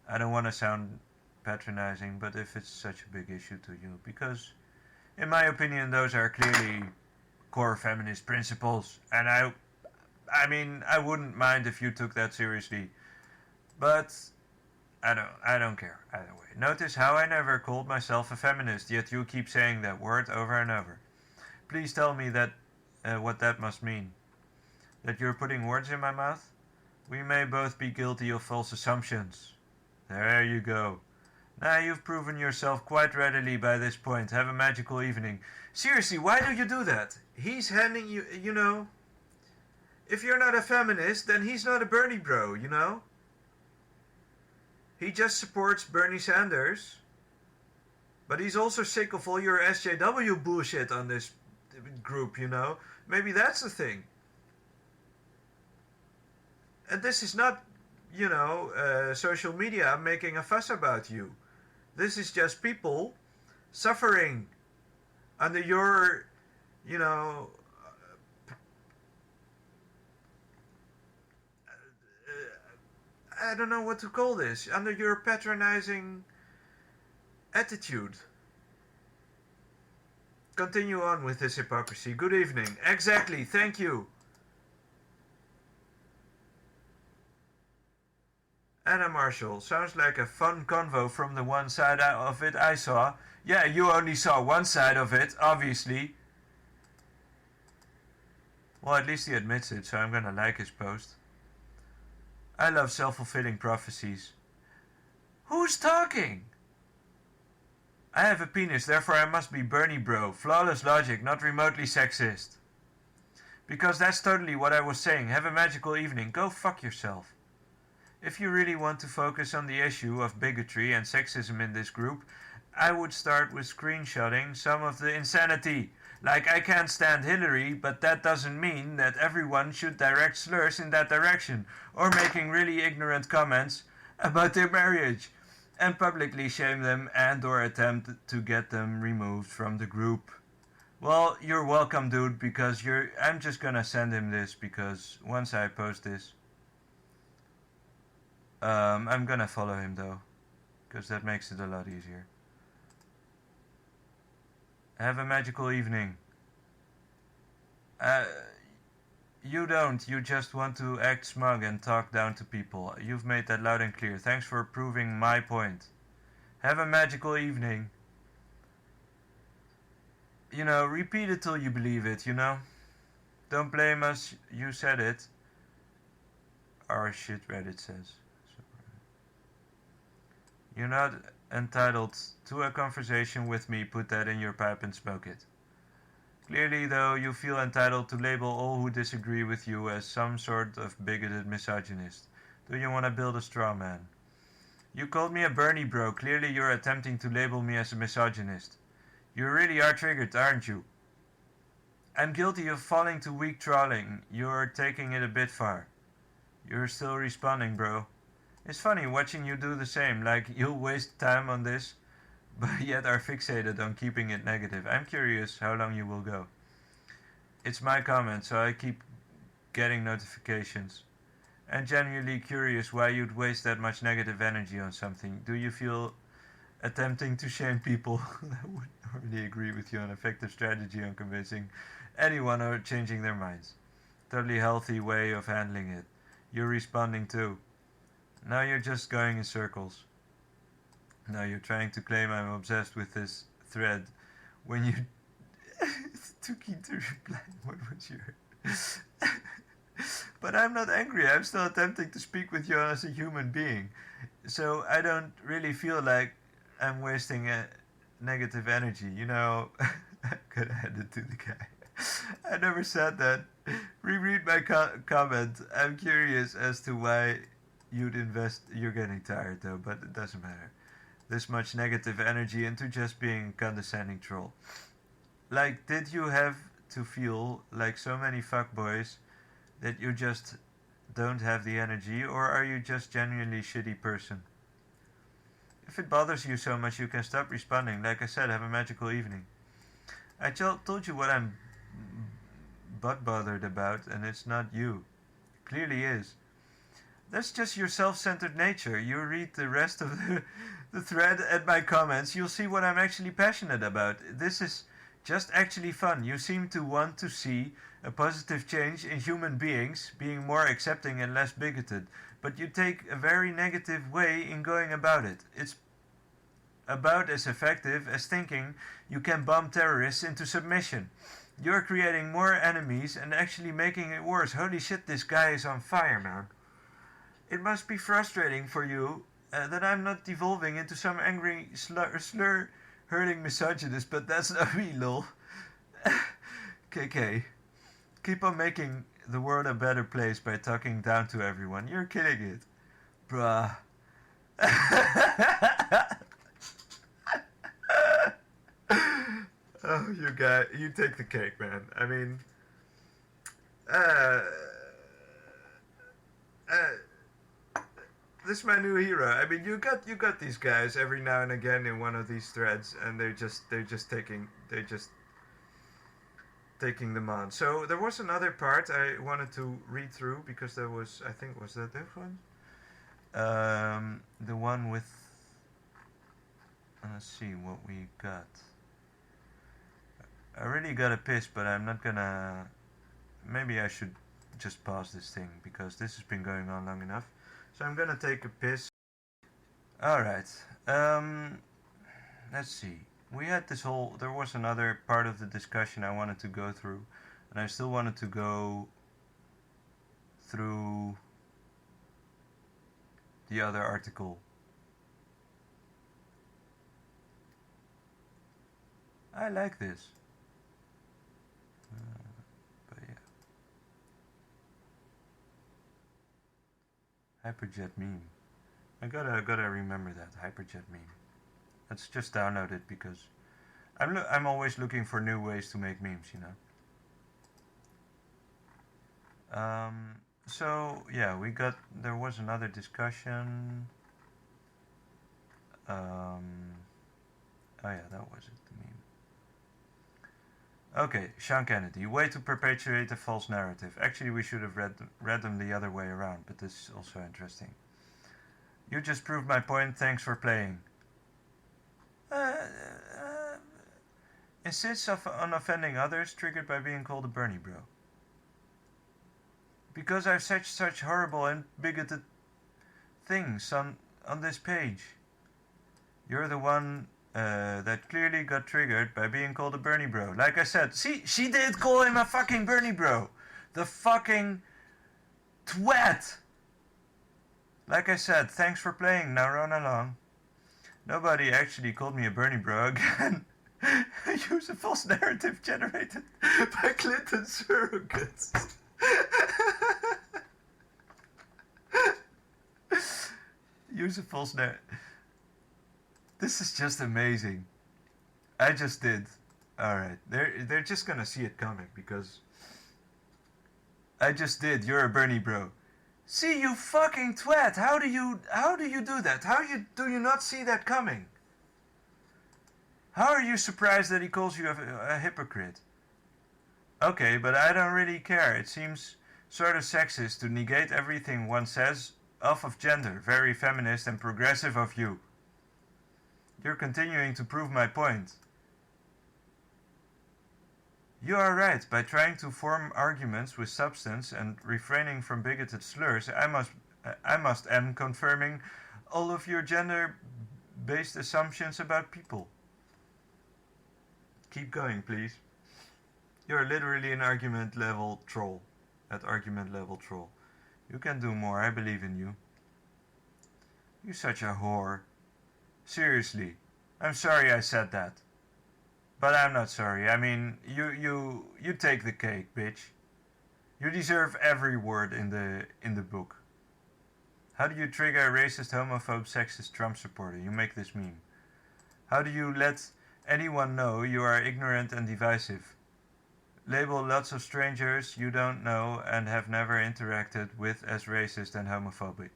I don't want to sound patronizing, but if it's such a big issue to you, because in my opinion those are clearly core feminist principles, and I mean, I wouldn't mind if you took that seriously, but I don't care either way. Notice how I never called myself a feminist, yet you keep saying that word over and over. Please tell me that what that must mean. That you're putting words in my mouth? We may both be guilty of false assumptions. There you go. Now you've proven yourself quite readily by this point. Have a magical evening. Seriously, why do you do that? He's handing you, you know, if you're not a feminist, then he's not a Bernie bro, you know? He just supports Bernie Sanders. But he's also sick of all your SJW bullshit on this group, you know? Maybe that's the thing. And this is not, you know, social media making a fuss about you. This is just people suffering under your, you know, I don't know what to call this, under your patronizing attitude. Continue on with this hypocrisy. Good evening. Exactly, thank you. Anna Marshall, sounds like a fun convo from the one side of it I saw. Yeah, you only saw one side of it, obviously. Well, at least he admits it, so I'm gonna like his post. I love self-fulfilling prophecies. Who's talking? I have a penis, therefore I must be Bernie bro. Flawless logic, not remotely sexist. Because that's totally what I was saying. Have a magical evening. Go fuck yourself. If you really want to focus on the issue of bigotry and sexism in this group, I would start with screenshotting some of the insanity. Like, I can't stand Hillary, but that doesn't mean that everyone should direct slurs in that direction, or making really ignorant comments about their marriage, and publicly shame them and or attempt to get them removed from the group. Well, you're welcome, dude, because I'm just gonna send him this, because once I post this, I'm gonna follow him though, because that makes it a lot easier. Have a magical evening. You don't, you just want to act smug and talk down to people. You've made that loud and clear. Thanks for proving my point. Have a magical evening. You know, repeat it till you believe it, you know? Don't blame us, you said it. Our shit, Reddit says. You're not entitled to a conversation with me. Put that in your pipe and smoke it. Clearly, though, you feel entitled to label all who disagree with you as some sort of bigoted misogynist. Do you want to build a straw man? You called me a Bernie bro. Clearly, you're attempting to label me as a misogynist. You really are triggered, aren't you? I'm guilty of falling to weak trolling. You're taking it a bit far. You're still responding, bro. It's funny watching you do the same, like you'll waste time on this, but yet are fixated on keeping it negative. I'm curious how long you will go. It's my comment, so I keep getting notifications. I'm genuinely curious why you'd waste that much negative energy on something. Do you feel attempting to shame people that would normally agree with you on effective strategy on convincing anyone or changing their minds? Totally healthy way of handling it. You're responding too. Now you're just going in circles. Now you're trying to claim I'm obsessed with this thread when you too keen to reply. What was your... But I'm not angry. I'm still attempting to speak with you as a human being. So I don't really feel like I'm wasting negative energy. You know, I could hand it to the guy. I never said that. Reread my comment. I'm curious as to why you'd invest. You're getting tired though, but it doesn't matter. This much negative energy into just being a condescending troll. Like, did you have to feel like so many fuckboys that you just don't have the energy, or are you just genuinely shitty person? If it bothers you so much, you can stop responding. Like I said, have a magical evening. I told you what I'm butt bothered about, and it's not you. Clearly is. That's just your self-centered nature. You read the rest of the thread and my comments, you'll see what I'm actually passionate about. This is just actually fun. You seem to want to see a positive change in human beings, being more accepting and less bigoted, but you take a very negative way in going about it. It's about as effective as thinking you can bomb terrorists into submission. You're creating more enemies and actually making it worse. Holy shit, this guy is on fire, man. It must be frustrating for you that I'm not devolving into some angry slur-hurling misogynist, but that's not me, lol. KK, keep on making the world a better place by talking down to everyone. You're killing it. Bruh. Oh, you take the cake, man. I mean, this is my new hero. I mean, you got these guys every now and again in one of these threads, and they're just taking them on. So there was another part I wanted to read through because there was, I think, was that this one? The one with. Let's see what we got. I really got a piss, but I'm not gonna. Maybe I should just pause this thing because this has been going on long enough. So I'm gonna take a piss. Alright. Let's see. We had this whole. There was another part of the discussion I wanted to go through, and I still wanted to go through the other article. I like this. But yeah. Hyperjet meme. I gotta remember that hyperjet meme. Let's just download it because I'm always looking for new ways to make memes, you know. So yeah, there was another discussion. Oh yeah, that was it. The meme. Okay, Sean Kennedy. Way to perpetuate a false narrative. Actually, we should have read them the other way around, but this is also interesting. You just proved my point. Thanks for playing. Insists on offending others, triggered by being called a Bernie bro. Because I've said such horrible and bigoted things on this page. You're the one that clearly got triggered by being called a Bernie bro. Like I said, see, she did call him a fucking Bernie bro. The fucking twat. Like I said, thanks for playing, now run along. Nobody actually called me a Bernie bro again. Use a false narrative generated by Clinton surrogates. Use a false narrative. This is just amazing. I just did. Alright, they're just gonna see it coming because I just did. You're a Bernie bro. See, you fucking twat. How do you do that? Do you not see that coming? How are you surprised that he calls you a hypocrite? Okay, but I don't really care. It seems sort of sexist to negate everything one says off of gender. Very feminist and progressive of you. You're continuing to prove my point. You are right. By trying to form arguments with substance and refraining from bigoted slurs, I must am confirming all of your gender-based assumptions about people. Keep going, please. You're literally an argument level troll. At argument level troll. You can do more. I believe in you. You're such a whore. Seriously. I'm sorry I said that. But I'm not sorry. I mean, you take the cake, bitch. You deserve every word in the book. How do you trigger a racist, homophobe, sexist Trump supporter? You make this meme. How do you let anyone know you are ignorant and divisive? Label lots of strangers you don't know and have never interacted with as racist and homophobic.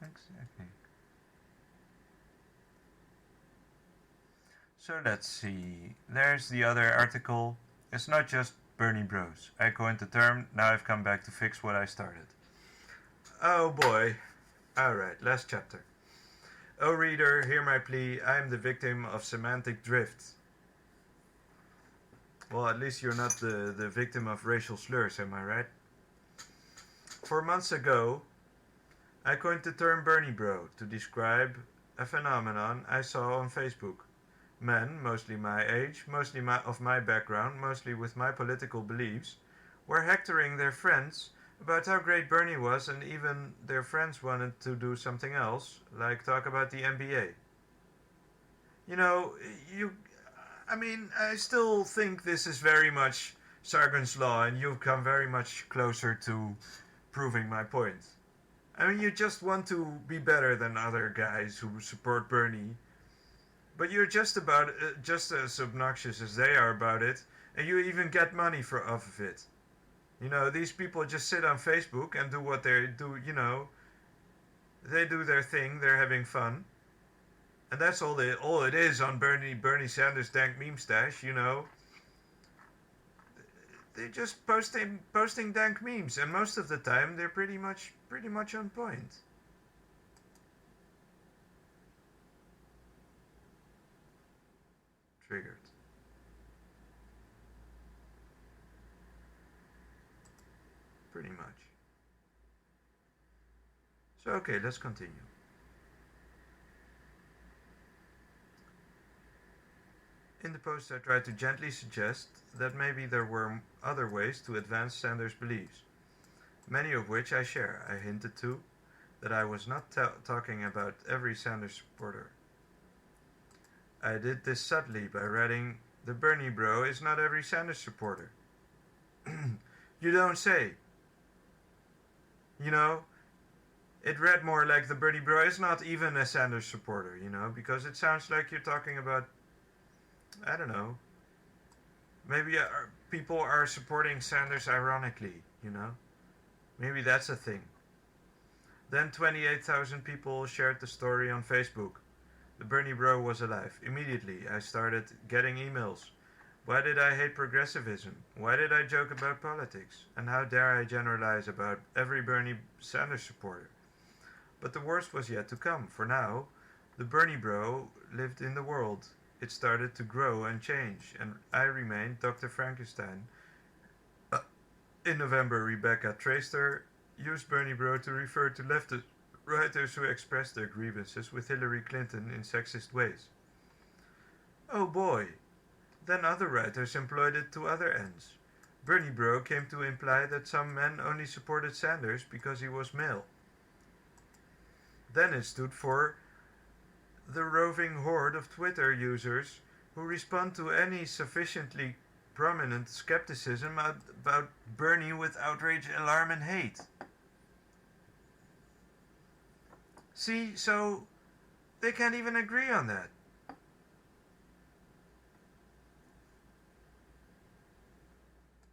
Exactly. So let's see. There's the other article. It's not just BernieBros. I coined the term, now I've come back to fix what I started. Oh boy. Alright, last chapter. Oh reader, hear my plea, I am the victim of semantic drift. Well, at least you're not the victim of racial slurs, am I right? 4 months ago, I coined the term BernieBro to describe a phenomenon I saw on Facebook. Men, mostly my age, mostly of my background, mostly with my political beliefs, were hectoring their friends about how great Bernie was, and even their friends wanted to do something else, like talk about the NBA. You know, I still think this is very much Sargon's Law, and you've come very much closer to proving my point. I mean, you just want to be better than other guys who support Bernie, but you're just as obnoxious as they are about it, and you even get money off of it. You know, these people just sit on Facebook and do what they do, you know. They do their thing, they're having fun. And that's all it is on Bernie Sanders' dank meme stash, you know. They're just posting dank memes, and most of the time they're pretty much on point. Triggered. Pretty much. So okay, let's continue. In the post I tried to gently suggest that maybe there were other ways to advance Sanders' beliefs, many of which I share. I hinted to that I was not talking about every Sanders supporter. I did this subtly by writing, "The Bernie bro is not every Sanders supporter." You don't say. You know, it read more like the Bernie bro is not even a Sanders supporter, you know, because it sounds like you're talking about, I don't know, maybe people are supporting Sanders ironically, you know. Maybe that's a thing. Then 28,000 people shared the story on Facebook. The Bernie bro was alive. Immediately I started getting emails. Why did I hate progressivism? Why did I joke about politics? And how dare I generalize about every Bernie Sanders supporter? But the worst was yet to come. For now, the Bernie bro lived in the world. It started to grow and change, and I remained Dr. Frankenstein. In November, Rebecca Traister used Bernie bro to refer to leftist writers who expressed their grievances with Hillary Clinton in sexist ways. Oh boy! Then other writers employed it to other ends. Bernie bro came to imply that some men only supported Sanders because he was male. Then it stood for the roving horde of Twitter users who respond to any sufficiently prominent skepticism about Bernie with outrage, alarm, and hate. See, so they can't even agree on that.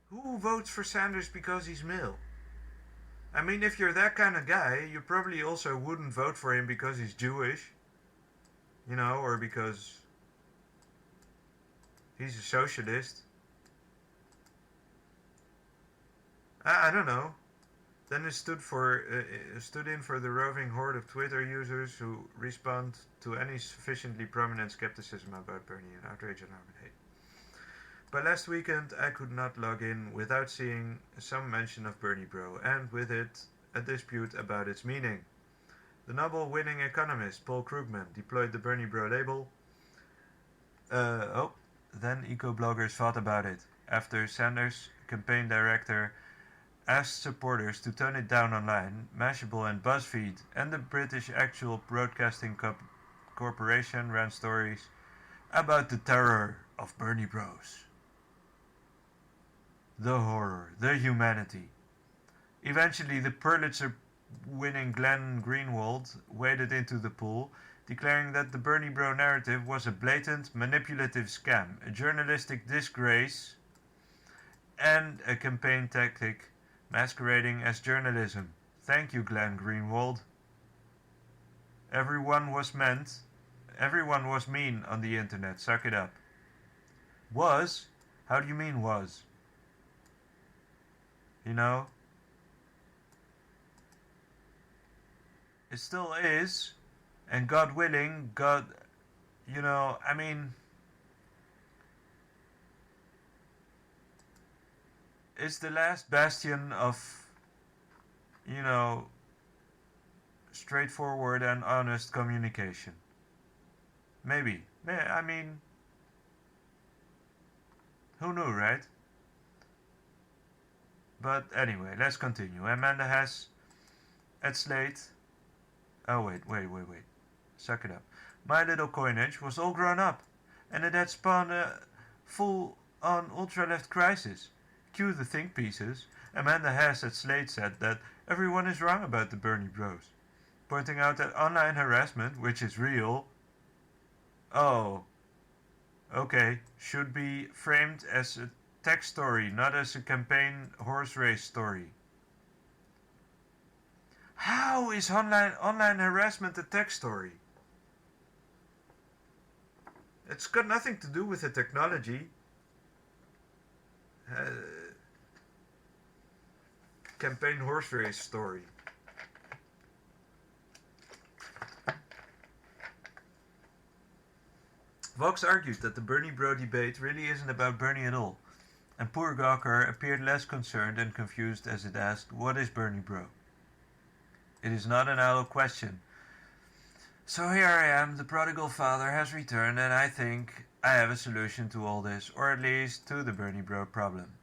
Who votes for Sanders because he's male? I mean, if you're that kind of guy, you probably also wouldn't vote for him because he's Jewish. You know, or because he's a socialist. I don't know. Then it stood in for the roving horde of Twitter users who respond to any sufficiently prominent skepticism about Bernie and outrage, alarm, and hate. By last weekend, I could not log in without seeing some mention of Bernie bro, and with it, a dispute about its meaning. The Nobel-winning economist Paul Krugman deployed the Bernie bro label. Then eco-bloggers thought about it, after Sanders' campaign director asked supporters to tone it down online. Mashable and BuzzFeed and the British Actual Broadcasting Corporation ran stories about the terror of Bernie bros. The horror, the humanity. Eventually, the Pulitzer-winning Glenn Greenwald waded into the pool, declaring that the Bernie bro narrative was a blatant, manipulative scam, a journalistic disgrace, and a campaign tactic masquerading as journalism. Thank you, Glenn Greenwald. Everyone was mean on the internet, suck it up. Was? How do you mean was? You know? It still is. And God willing, God, you know, I mean, it's the last bastion of, you know, straightforward and honest communication. Maybe. I mean, who knew, right? But anyway, let's continue. Amanda has, at Slate... Oh, wait. Suck it up. My little coinage was all grown up, and it had spawned a full-on ultra-left crisis. Cue the think pieces. Amanda Hess at Slate said that everyone is wrong about the Bernie Bros, pointing out that online harassment, which is real, should be framed as a tech story, not as a campaign horse race story. How is online harassment a tech story? It's got nothing to do with the technology. Campaign horse race story. Vox argued that the Bernie Bro debate really isn't about Bernie at all, and poor Gawker appeared less concerned and confused as it asked, "What is Bernie Bro?" It is not an idle question. So here I am, the prodigal father has returned, and I think I have a solution to all this, or at least to the Bernie Bro problem.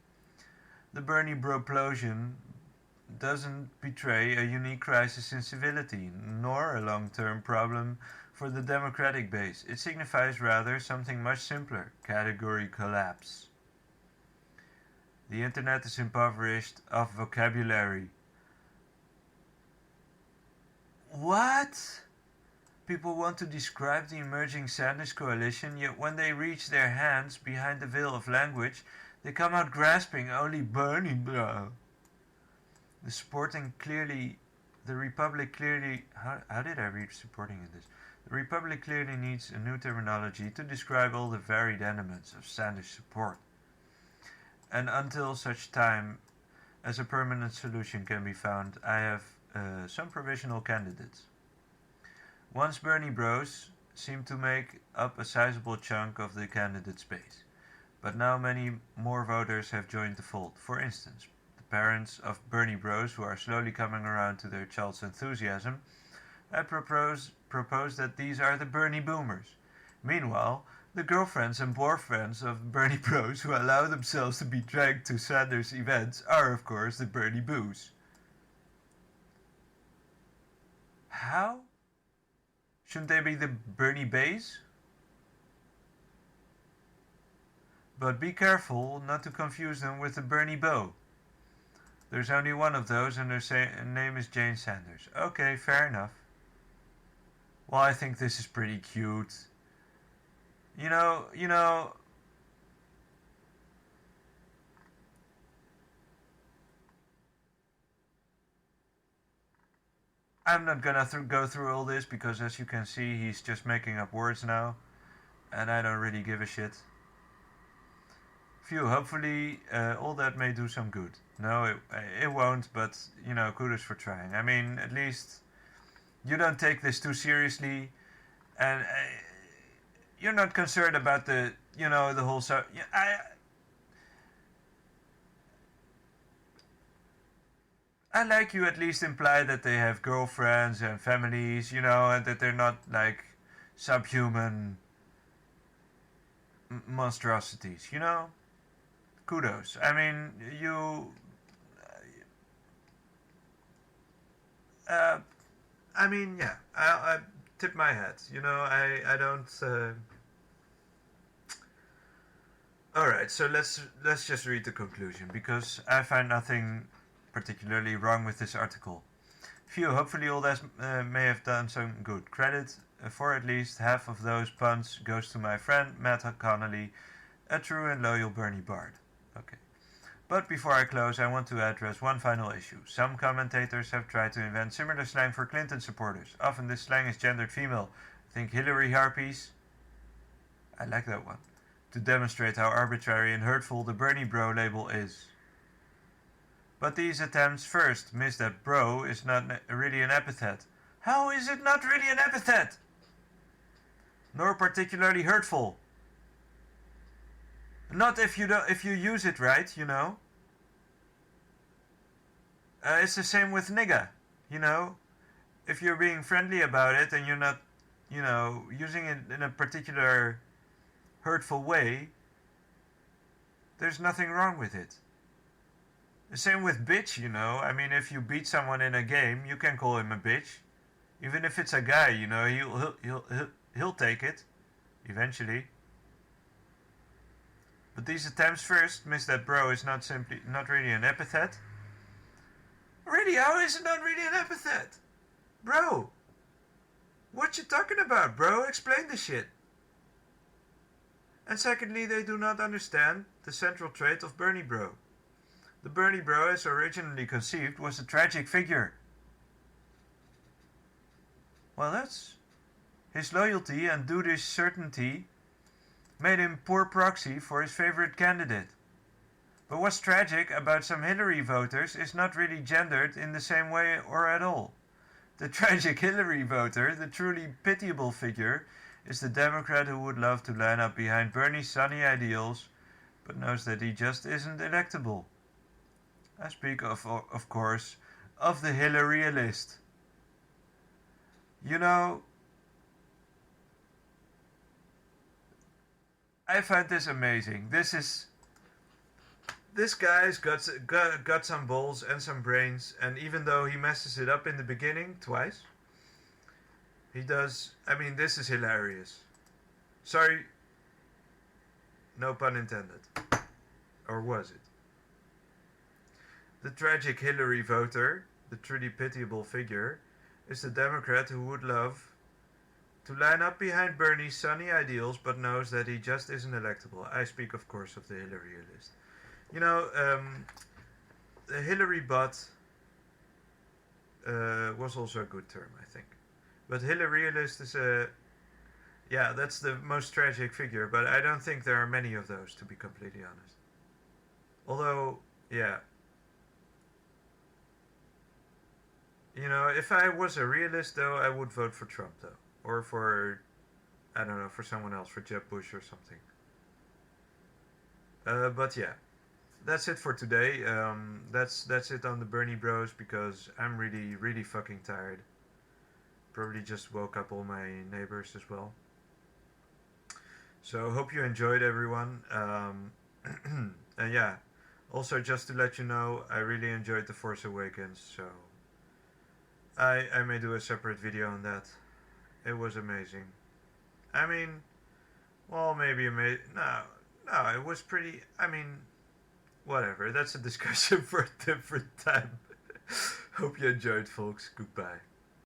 The Bernie Broplosion doesn't betray a unique crisis in civility, nor a long-term problem for the democratic base. It signifies rather something much simpler: category collapse. The internet is impoverished of vocabulary. What? People want to describe the emerging Sanders coalition, yet when they reach their hands behind the veil of language, they come out grasping only Bernie Bro. The Republic clearly... How did I read supporting in this? The Republic clearly needs a new terminology to describe all the varied elements of Sanders support. And until such time as a permanent solution can be found, I have some provisional candidates. Once Bernie Bros seem to make up a sizable chunk of the candidate space, but now many more voters have joined the fold. For instance, the parents of Bernie Bros who are slowly coming around to their child's enthusiasm. I propose that these are the Bernie Boomers. Meanwhile, the girlfriends and boyfriends of Bernie Bros who allow themselves to be dragged to Sanders events are, of course, the Bernie Boos. How? Shouldn't they be the Bernie Bays? But be careful not to confuse them with the Bernie Bo. There's only one of those, and her name is Jane Sanders. Okay, fair enough. Well, I think this is pretty cute. You know... I'm not gonna go through all this because, as you can see, he's just making up words now, and I don't really give a shit. Phew, hopefully all that may do some good. No, it won't, but, you know, kudos for trying. I mean, at least you don't take this too seriously, and you're not concerned about the whole... I like you at least imply that they have girlfriends and families, you know, and that they're not like subhuman monstrosities, you know? Kudos. I mean, you... yeah, I tip my hat, you know, I don't... Alright, so let's just read the conclusion, because I find nothing particularly wrong with this article. Phew, hopefully all that may have done some good. Credit for at least half of those puns goes to my friend Matt Connolly, a true and loyal Bernie Bard. Okay. But before I close, I want to address one final issue. Some commentators have tried to invent similar slang for Clinton supporters. Often this slang is gendered female. Think Hillary harpies. I like that one. To demonstrate how arbitrary and hurtful the Bernie Bro label is. But these attempts first miss that bro is not really an epithet. How is it not really an epithet? Nor particularly hurtful. Not if you use it right, you know. It's the same with nigga, you know. If you're being friendly about it and you're not, you know, using it in a particular hurtful way, there's nothing wrong with it. The same with bitch, you know. I mean, if you beat someone in a game, you can call him a bitch. Even if it's a guy, you know, he'll take it eventually. But these attempts first miss that bro is not really an epithet. Really, how is it not really an epithet? Bro, what you talking about, bro? Explain the shit. And secondly, they do not understand the central trait of Bernie Bro. The Bernie Bro, as originally conceived, was a tragic figure. Well, that's... His loyalty and duty certainty made him poor proxy for his favorite candidate. But what's tragic about some Hillary voters is not really gendered in the same way or at all. The tragic Hillary voter, the truly pitiable figure, is the Democrat who would love to line up behind Bernie's sunny ideals, but knows that he just isn't electable. I speak, of course, of the Hillaryalist. You know, I find this amazing. This guy's got some balls and some brains, and even though he messes it up in the beginning twice, he does. I mean, this is hilarious. Sorry, no pun intended. Or was it? The tragic Hillary voter, the truly pitiable figure, is the Democrat who would love to line up behind Bernie's sunny ideals, but knows that he just isn't electable. I speak, of course, of the Hillaryalist. You know, the Hillary bot was also a good term, I think. But Hillaryalist is a... Yeah, that's the most tragic figure, but I don't think there are many of those, to be completely honest. Although, yeah. You know, if I was a realist, though, I would vote for Trump, though. Or for, I don't know, for someone else, for Jeb Bush or something. But yeah, that's it for today. That's it on the Bernie Bros, because I'm really, really fucking tired. Probably just woke up all my neighbors as well. So hope you enjoyed, everyone. And yeah, also just to let you know, I really enjoyed The Force Awakens, so I may do a separate video on that. It was amazing. I mean, well, maybe amazing. No, it was pretty. I mean, whatever. That's a discussion for a different time. Hope you enjoyed, folks. Goodbye.